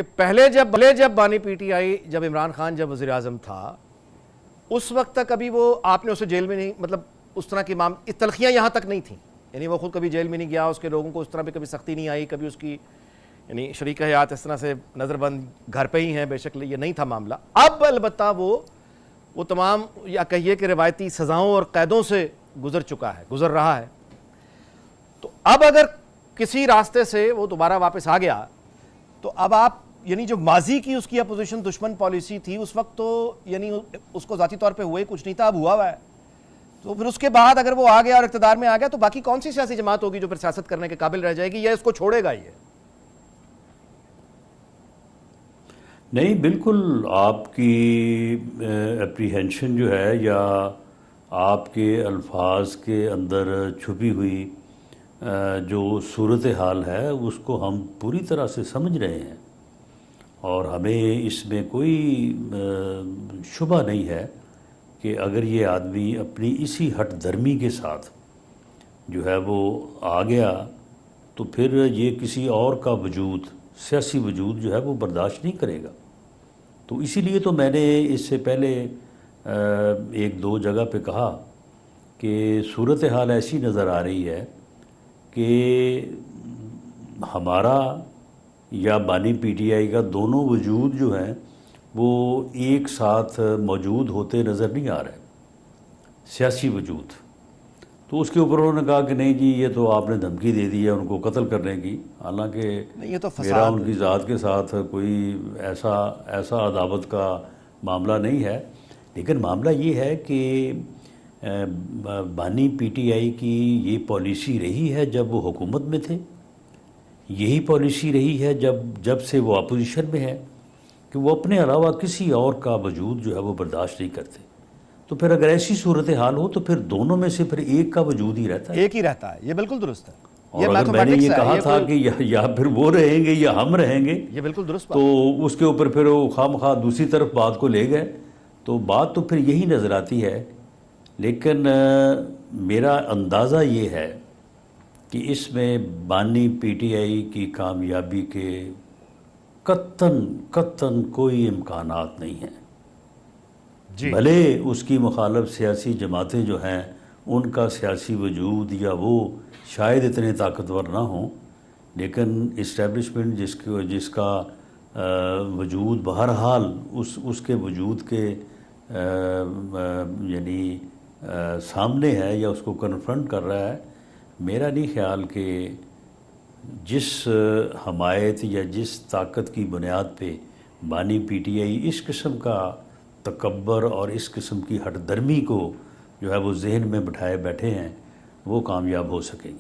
کہ پہلے جب بانی پی ٹی آئی جب عمران خان جب وزیر اعظم تھا اس وقت تک کبھی وہ آپ نے اسے جیل میں نہیں مطلب اس طرح کی تلخیاں یہاں تک نہیں تھیں، یعنی وہ خود کبھی جیل میں نہیں گیا، اس کے لوگوں کو اس طرح پہ کبھی سختی نہیں آئی، کبھی اس کی یعنی شریک حیات اس طرح سے نظر بند گھر پہ ہی ہیں، بے شک یہ نہیں تھا معاملہ۔ اب البتہ وہ تمام یا کہیے کہ روایتی سزاؤں اور قیدوں سے گزر رہا ہے، تو اب اگر کسی راستے سے وہ دوبارہ واپس آ گیا تو اب آپ یعنی جو ماضی کی اس کی اپوزیشن دشمن پالیسی تھی اس وقت تو یعنی اس کو ذاتی طور پہ ہوئے کچھ نہیں تھا، اب ہوا ہے، تو پھر اس کے بعد اگر وہ آ گیا اور اقتدار میں آ گیا تو باقی کون سی سیاسی جماعت ہوگی جو پھر سیاست کرنے کے قابل رہ جائے گی، یا اس کو چھوڑے گا یہ؟ نہیں، بالکل آپ کی اپریہنشن جو ہے یا آپ کے الفاظ کے اندر چھپی ہوئی جو صورتحال ہے اس کو ہم پوری طرح سے سمجھ رہے ہیں، اور ہمیں اس میں کوئی شبہ نہیں ہے کہ اگر یہ آدمی اپنی اسی ہٹ درمی کے ساتھ جو ہے وہ آ گیا تو پھر یہ کسی اور کا وجود، سیاسی وجود جو ہے وہ برداشت نہیں کرے گا۔ تو اسی لیے تو میں نے اس سے پہلے ایک دو جگہ پہ کہا کہ صورتحال ایسی نظر آ رہی ہے کہ ہمارا یا بانی پی ٹی آئی کا دونوں وجود جو ہیں وہ ایک ساتھ موجود ہوتے نظر نہیں آ رہے، سیاسی وجود۔ تو اس کے اوپر انہوں نے کہا کہ نہیں جی یہ تو آپ نے دھمکی دے دی ہے ان کو قتل کرنے کی، حالانکہ یہ تو میرا ان کی ذات کے ساتھ کوئی ایسا عداوت کا معاملہ نہیں ہے، لیکن معاملہ یہ ہے کہ بانی پی ٹی آئی کی یہ پالیسی رہی ہے جب وہ حکومت میں تھے، یہی پالیسی رہی ہے جب سے وہ اپوزیشن میں ہے کہ وہ اپنے علاوہ کسی اور کا وجود جو ہے وہ برداشت نہیں کرتے۔ تو پھر اگر ایسی صورتحال ہو تو پھر دونوں میں سے پھر ایک کا وجود ہی رہتا ہے، ایک ہی رہتا ہے، یہ بالکل درست ہے۔ اور اگر میں نے یہ کہا تھا کہ یا پھر وہ رہیں گے یا ہم رہیں گے، یہ بالکل درست تو اس کے اوپر پھر وہ خواہ مخواہ دوسری طرف بات کو لے گئے، تو بات تو پھر یہی نظر آتی ہے۔ لیکن میرا اندازہ یہ ہے کہ اس میں بانی پی ٹی آئی کی کامیابی کے قطعاً کوئی امکانات نہیں ہیں، بھلے اس کی مخالف سیاسی جماعتیں جو ہیں ان کا سیاسی وجود یا وہ شاید اتنے طاقتور نہ ہوں، لیکن اسٹیبلشمنٹ جس کا وجود بہرحال اس کے وجود کے یعنی سامنے ہے یا اس کو کنفرنٹ کر رہا ہے، میرا نہیں خیال کہ جس حمایت یا جس طاقت کی بنیاد پہ بانی پی ٹی آئی اس قسم کا تکبر اور اس قسم کی ہٹ درمی کو جو ہے وہ ذہن میں بٹھائے بیٹھے ہیں وہ کامیاب ہو سکے گی۔